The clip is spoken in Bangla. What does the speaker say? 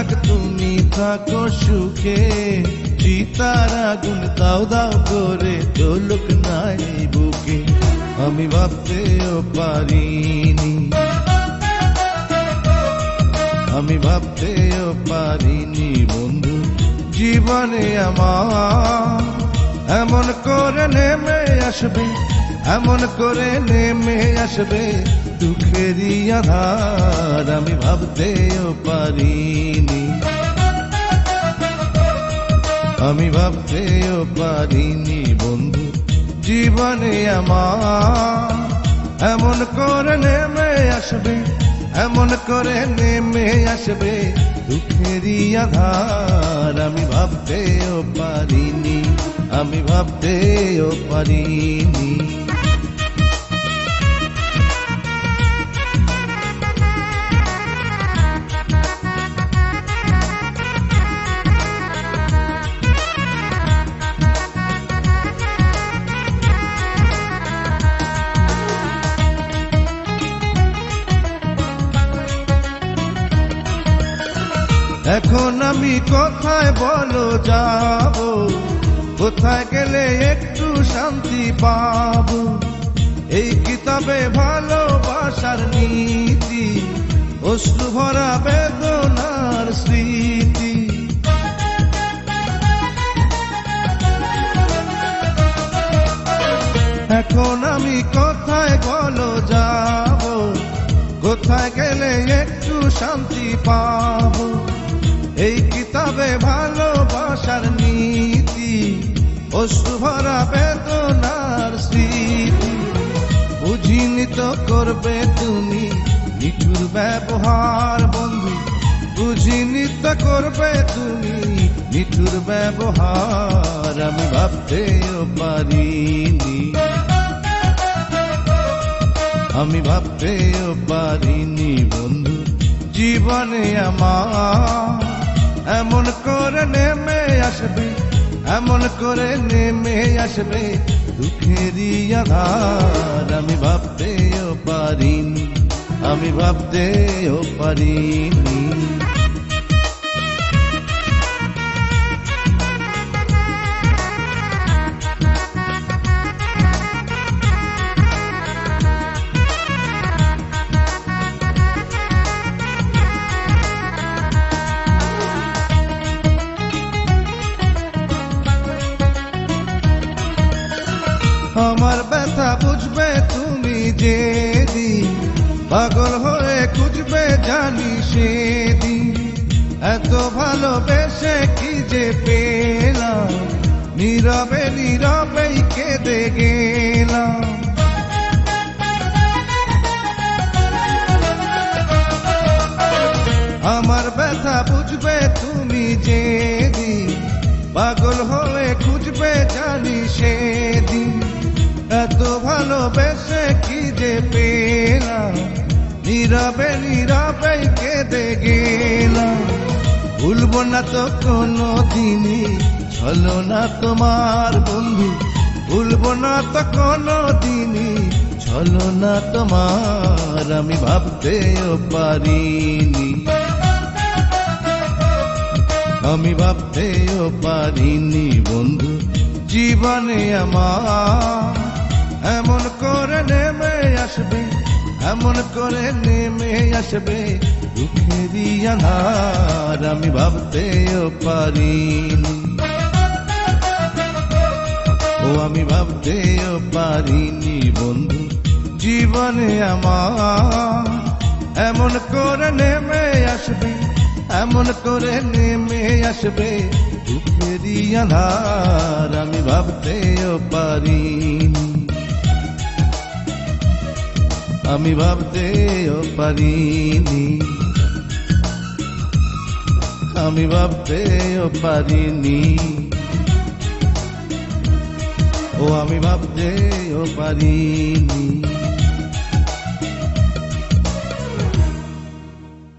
থাক তুমি থাকো সুখে, চিতার আগুন দাও দাও করে জ্বলুক নাই বুকে। আমি ভাবতেও পারিনি, আমি ভাবতেও পারিনি বন্ধু, জীবনে আমার এমন করে নেমে আসবে, এমন করে নেমে আসবে দুঃখেরই আধার। আমি ভাবতেও পারিনি, আমি ভাবতেও পারিনি বন্ধু, জীবনে আমার এমন করে নেমে আসবে, এমন করে নেমে আসবে দুঃখেরই আধার। আমি ভাবতেও পারিনি, আমি ভাবতেও পারিনি। এখন আমি কোথায় বলো যাব, কোথায় গেলে একটু শান্তি পাবো? এই কিতাবে ভালোবাসার নীতি, অশ্রু ভরা বেদনার স্মৃতি। এখন আমি কোথায় বলো যাব, কোথায় গেলে একটু শান্তি পাবো? এই কিতাবে ভালোবাসার নীতি, অশ্রু ভরা বেদনার স্মৃতি। বুঝিনি তো করবে তুমি নিঠুর ব্যবহার বন্ধু, বুঝিনি তো করবে তুমি নিঠুর ব্যবহার। আমি ভাবতেও পারিনি, আমি ভাবতেও পারিনি বন্ধু, জীবনে আমার এমন করে নেমে আসবে, এমন করে নেমে আসবে দুঃখেরই আধার। আমি ভাবতেও পারিনি, আমি ভাবতেও পারিনি। আমার ব্যথা বুঝবে তুমি যেদিন, পাগল হয়ে খুঁজবে জানি সেদিন। এত ভালোবেসে কি যে পেলাম, নীরবে নীরবেই কেঁদে গেলাম। আমার ব্যথা বুঝবে তুমি যেদিন, পাগল হয়ে খুঁজবে জানি সেদিন। এত ভালোবেসে কি যে পেলাম, নীরবে নীরবে কেঁদে গেলাম। ভুলবো না তো কোনো দিনই ছলনা তোমার বন্ধু, ভুলবো না তো কোনো দিনই ছলনা তোমার। আমি ভাবতেও পারিনি, আমি ভাবতেও পারিনি বন্ধু, জীবনে আমার এমন করে নেমে আসবে, এমন করে নেমে আসবে দুঃখেরই আধার। আমি ভাবতেও পারিনি, ও আমি ভাবতেও পারিনি বন্ধু, জীবনে আমার এমন করে নেমে আসবে, এমন করে নেমে আসবে দুঃখেরই আধার। আমি ভাবতেও পারিনি, আমি ভাবতেও পারিনি, আমি ভাবতেও পারিনি, ও আমি ভাবতেও পারিনি।